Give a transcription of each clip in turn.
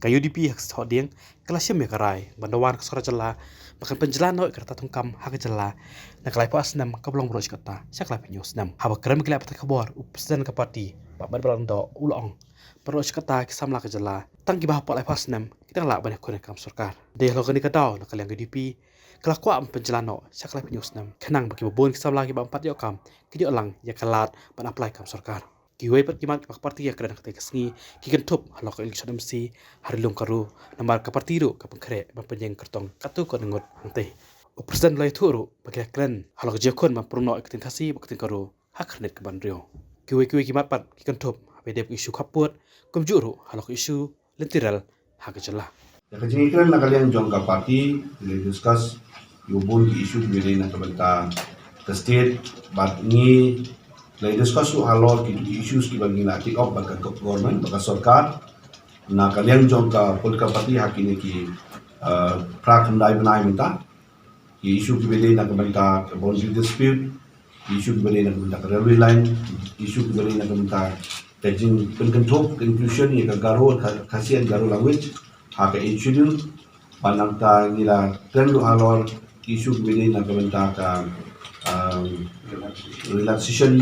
Kayu DP hak soding kelasnya mekarai bandawan ke sora jela bahkan penjelan noi kerta tungkam hak jela nak lai pas nam kablong bros kata syak lai penyus nam haba krem kelap ta kabor upsdan ka parti ba bar balang do ulong bros kata ki samla ka jela tang ki bah pa lai pas nam kita la banyak kon kam sarkar de lo gani ka daw nak yang DP kelakwa penjelan no syak lai penyus nam kenang bagi babon ki samla ki ba empat yo kam ki di ulang ya kalat ban apply kam sarkar kiwai pat kimat pak parti ya kena kata kesni kikan top halok election MC hari lung karu namar ka parti ru ka pengkre ba penjeng kertong katu ko ngot ante o presiden lai thuru bagi kren halok jekon ma pruno ektin khasi baktin karu hak net ke bandrio kiwai kimat pat kikan top apede isu kaput kum juru halok isu lentiral hak jelah ya kajing kren nak kalian jong ka parti le discuss yobon ki isu bede na kabanta ke state but ni lai discuss su halor ki issues ki bagi na kick off baka government baka sarkar na kalian jong ka polka parti hakini ki prakandai banai minta ki issue ki bede na kabanta boundary dispute issue ki bede na kabanta railway line issue ki bede na kabanta tajing penkentrop inclusion ya ka garo khasian garo language ha ka schedule panangta nila tendu halor issue ki bede na kabanta ka relaxation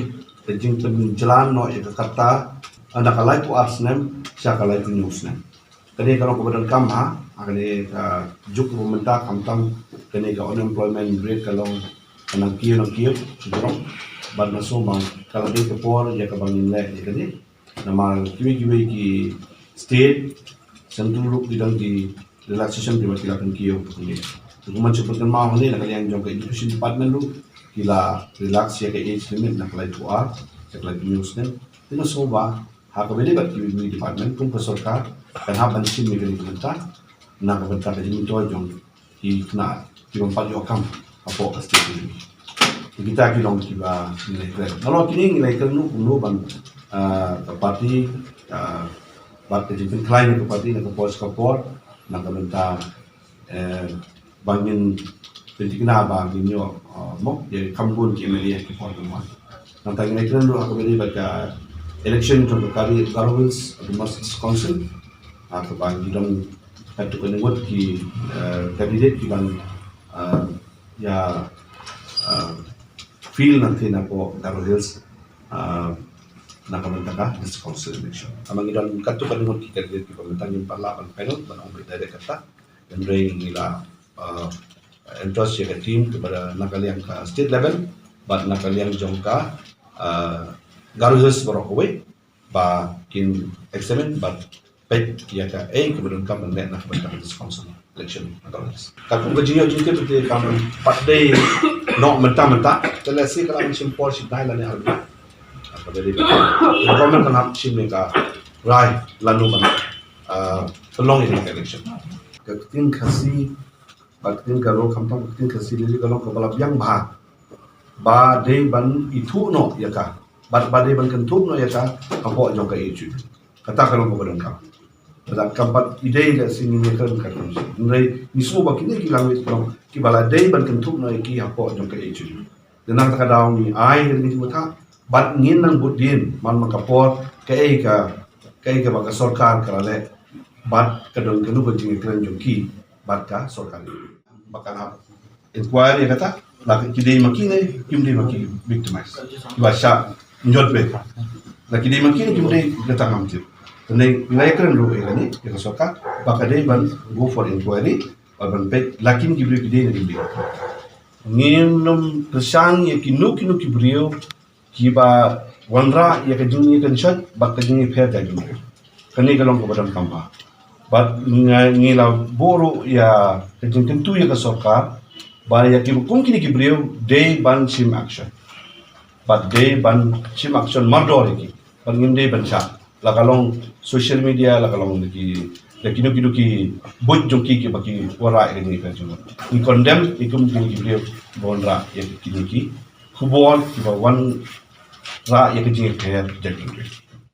tajing penjalan no ya kata anda kalai ku arsnem sia kalai ku newsnem kene kalau kemudian kamha akane juk pemerintah kamtam kene ka unemployment rate kalau kanang kiyo sudrong bad maso bang kalau di kepor ya ka bangin le ya kene nama kiwi ki state sentuh bidang di relaxation di wakilan kiyo kene kuman sebutkan mau ni nak yang jong ke education department lu kila relax ya ke age limit nak lai tuar nak lai news nen tino soba ha ka beli bat kiwi department pun pesorkar kan ha ban sim ni kementar nak bentar ke jing to jong ki kena ki mempat yo kam apa ka state ni kita ki long ki ba nilai keren kalau kini nilai keren lu ban ka parti bat ke jing klaim ke parti nak pos kapor nak bentar bangin pentingna bangin yo mo ye kambun ki meli ki for the one nantang election ro ako beli baka election to kari governments of the Masjid Council ako bang didong katu kenengot ki candidate ki bang ya feel nanti na po Garo Hills nakamantaka this council election amang idon katu kenengot ki candidate ki pemintang yung parlapan panel banong direct kata dan ring nila entrust ya team kepada nakaliang ka state level but nakaliang jongka Garo Hills Borokwe ba kin examen but pet ya ka kemudian kam net nak berkata this council election Garo Hills kalau kejinyo jingke pete kam patday no menta telesi kalau macam por sidai lane arba apa dari government kan sim ka right lanu man pelong in election ketin khasi baktin galo kampang baktin kasili galo kabala biang ba de ban itu no ya ka ba de ban kentup no ya ka kapo jong ka itu kata kalau ko ban ka pada kampat ide la sini ni kan ka nrai misu ba kini ki langit ko ki bala de ban kentup no ki hapo jong ka itu denang ta daw ni ai ni muta bat ngin nang budin man makapor ka ba ka sarkar karale bat kadon kanu ba jingi kran jong ki barka sorkari bakana inquiry kata laki kidei makine kimdei maki victimize basha njot be laki kidei makine kimdei datang amtir tene nilai keren lo egani ya soka bakade ban go for inquiry ban pe lakin kibri kidei ni be nginum persang ya kinu kibrio kiba wanra ya kajuni kan shot bakajuni fair da jumre kani galong ko badam kamba bat ngila boro ya kejeng tentu ya ke sarkar ba ya ki hukum kini kibriu day ban sim action but day ban sim action mardor ki ban nginde ban sa la kalong social media la kalong ki la kinu ki boj jongki ki baki wara ni ka juno ni condemn ikum kini kibriu bonra ya kini ki hubon ki ba wan ra ya kejeng fair jadi